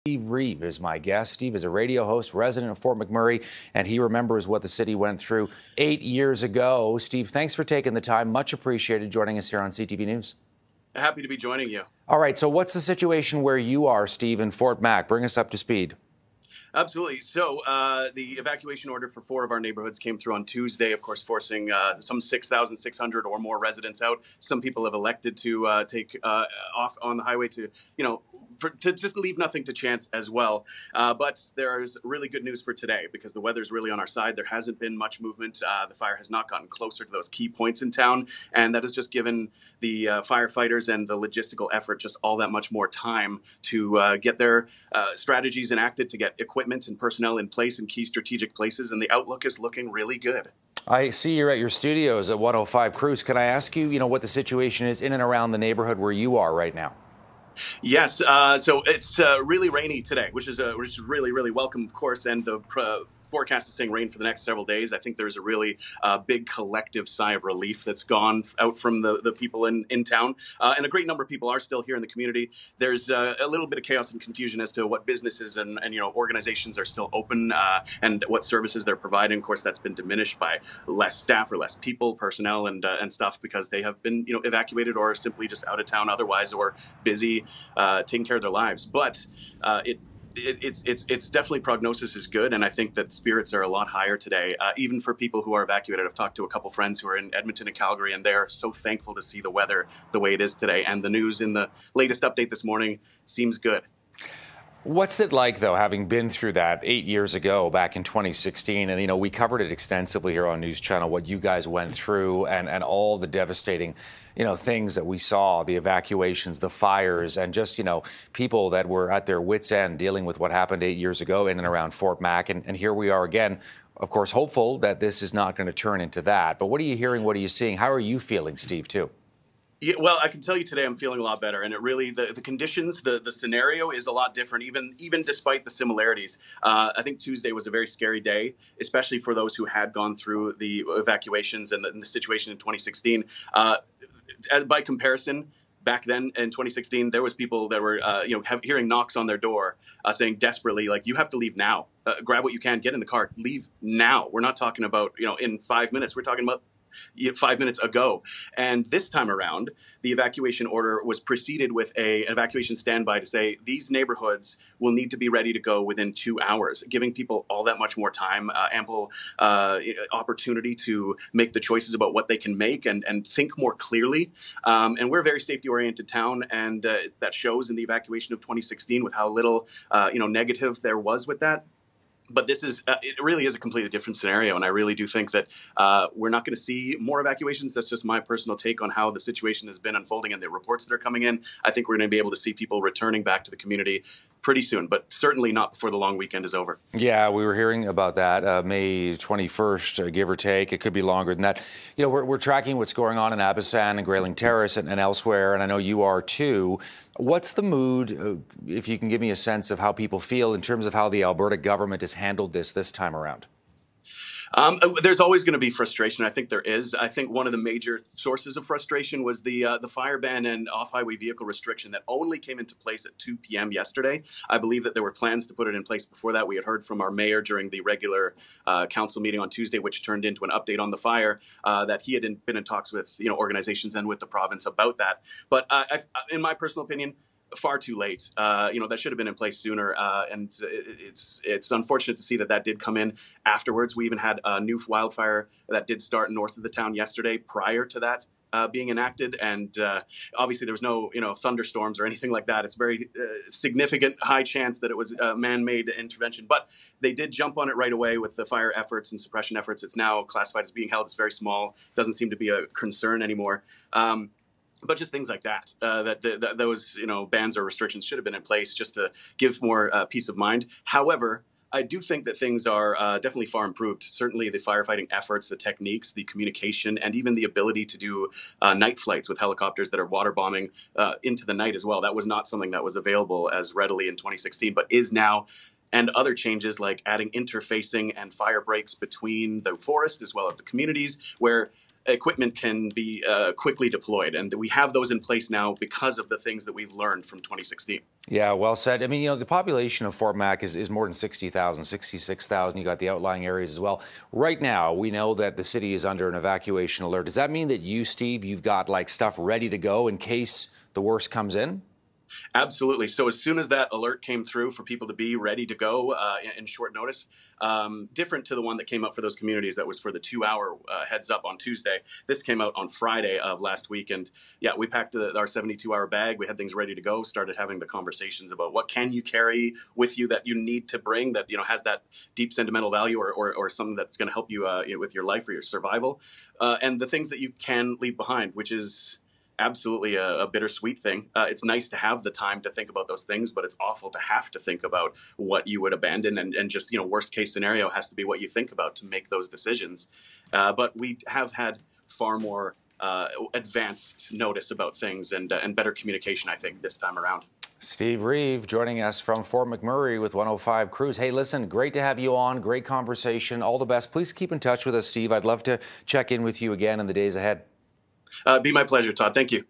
Steve Reeve is my guest. Steve is a radio host, resident of Fort McMurray, and he remembers what the city went through 8 years ago. Steve, thanks for taking the time. Much appreciated joining us here on CTV News. Happy to be joining you. All right, so what's the situation where you are, Steve, in Fort Mac? Bring us up to speed. Absolutely. So the evacuation order for 4 of our neighborhoods came through on Tuesday, of course, forcing some 6,600 or more residents out. Some people have elected to take off on the highway to, to just leave nothing to chance as well. But there's really good news for today because the weather's really on our side. There hasn't been much movement. The fire has not gotten closer to those key points in town. And that has just given the firefighters and the logistical effort just all that much more time to get their strategies enacted, to get equipment and personnel in place in key strategic places. And the outlook is looking really good. I see you're at your studios at 105 Cruise. Can I ask you, what the situation is in and around the neighborhood where you are right now? Yes, so it's really rainy today, which is really, really welcome, of course, and the forecast is saying rain for the next several days. I think there's a really big collective sigh of relief that's gone out from the people in town, and a great number of people are still here in the community. There's a little bit of chaos and confusion as to what businesses and organizations are still open and what services they're providing. Of course, that's been diminished by less staff or less people, personnel, and stuff because they have been evacuated or simply just out of town otherwise or busy taking care of their lives. But it's definitely, prognosis is good, and I think that spirits are a lot higher today, even for people who are evacuated. I've talked to a couple friends who are in Edmonton and Calgary, and they're so thankful to see the weather the way it is today. And the news in the latest update this morning seems good. What's it like, though, having been through that 8 years ago, back in 2016? And, we covered it extensively here on News Channel, what you guys went through and all the devastating, things that we saw, the evacuations, the fires, and just, people that were at their wits' end dealing with what happened 8 years ago in and around Fort Mac. And here we are again, of course, hopeful that this is not going to turn into that. But what are you hearing? What are you seeing? How are you feeling, Steve, too? Yeah, well, I can tell you today I'm feeling a lot better, and it really the conditions, the scenario is a lot different, even despite the similarities. I think Tuesday was a very scary day, especially for those who had gone through the evacuations and the situation in 2016. By comparison, back then in 2016, there was people that were hearing knocks on their door saying desperately, like, you have to leave now. Grab what you can, get in the car, leave now. We're not talking about in 5 minutes. We're talking about 5 minutes ago. And this time around, the evacuation order was preceded with an evacuation standby to say these neighborhoods will need to be ready to go within 2 hours, giving people all that much more time, ample opportunity to make the choices about what they can make and think more clearly. And we're a very safety-oriented town, and that shows in the evacuation of 2016 with how little negative there was with that. But this is, it really is a completely different scenario. And I really do think that we're not going to see more evacuations. That's just my personal take on how the situation has been unfolding and the reports that are coming in. I think we're going to be able to see people returning back to the community pretty soon, but certainly not before the long weekend is over. Yeah, we were hearing about that, May 21st, give or take. It could be longer than that. We're tracking what's going on in Abisan and Grayling Terrace and elsewhere, and I know you are too. What's the mood, if you can give me a sense of how people feel in terms of how the Alberta government has handled this time around? There's always going to be frustration. I think there is. I think one of the major sources of frustration was the fire ban and off-highway vehicle restriction that only came into place at 2 p.m. yesterday. I believe that there were plans to put it in place before that. We had heard from our mayor during the regular council meeting on Tuesday, which turned into an update on the fire, that he had been in talks with organizations and with the province about that. But in my personal opinion, far too late. That should have been in place sooner, and it's unfortunate to see that did come in afterwards. We even had a new wildfire that did start north of the town yesterday prior to that being enacted, and obviously there was no thunderstorms or anything like that. It's very significant high chance that it was a man-made intervention, but they did jump on it right away with the fire efforts and suppression efforts. It's now classified as being held. It's very small, doesn't seem to be a concern anymore. But just things like that, those bans or restrictions should have been in place just to give more peace of mind. However, I do think that things are definitely far improved. Certainly the firefighting efforts, the techniques, the communication, and even the ability to do night flights with helicopters that are water bombing into the night as well. That was not something that was available as readily in 2016, but is now and other changes like adding interfacing and fire breaks between the forest as well as the communities where equipment can be quickly deployed. And we have those in place now because of the things that we've learned from 2016. Yeah, well said. I mean, the population of Fort Mac is more than 60,000, 66,000. You got the outlying areas as well. Right now, we know that the city is under an evacuation alert. Does that mean that you, Steve, you've got like stuff ready to go in case the worst comes in? Absolutely. So as soon as that alert came through for people to be ready to go in short notice, different to the one that came out for those communities that was for the 2-hour heads up on Tuesday. This came out on Friday of last week. And yeah, we packed our 72-hour bag. We had things ready to go, started having the conversations about what can you carry with you that you need to bring that, has that deep sentimental value or something that's going to help you with your life or your survival. And the things that you can leave behind, which is absolutely a bittersweet thing. It's nice to have the time to think about those things, but it's awful to have to think about what you would abandon. And just, worst case scenario has to be what you think about to make those decisions. But we have had far more advanced notice about things and better communication, I think, this time around. Steve Reeve joining us from Fort McMurray with 105 Crews. Hey, listen, great to have you on. Great conversation. All the best. Please keep in touch with us, Steve. I'd love to check in with you again in the days ahead. Be my pleasure, Todd. Thank you.